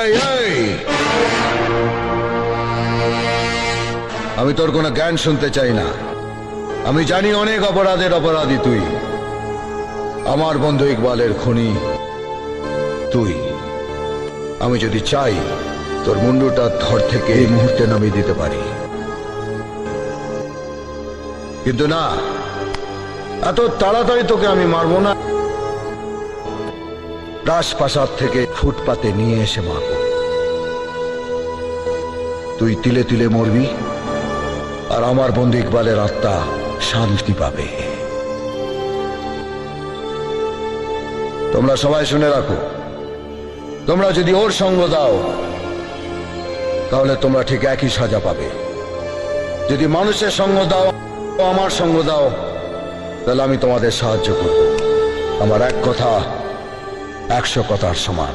এই এই, আমি তোর কোনো জ্ঞান শুনতে চাই না। আমি জানি অনেক অপরাধের অপরাধী তুই। আমার বন্ধু ইকবালের খুনি তুই। আমি যদি চাই তোর মুন্ডুটা ধর থেকে এই মুহূর্তে নামিয়ে দিতে পারি, কিন্তু না, এত তাড়াতাড়ি তোকে আমি মারবো না। রাজপ্রাসাদ থেকে ফুটপাতে নিয়ে এসে মারব। তুই তিলে তিলে মরবি, আর আমার বন্ধু ইকবালের আত্মা শান্তি পাবে। তোমরা সবাই শুনে রাখো, তোমরা যদি ওর সঙ্গ দাও তাহলে তোমরা ঠিক একই সাজা পাবে। যদি মানুষের সঙ্গ দাও, আমার সঙ্গ দাও, তাহলে আমি তোমাদের সাহায্য করব। আমার এক কথা 100 কথার সমান।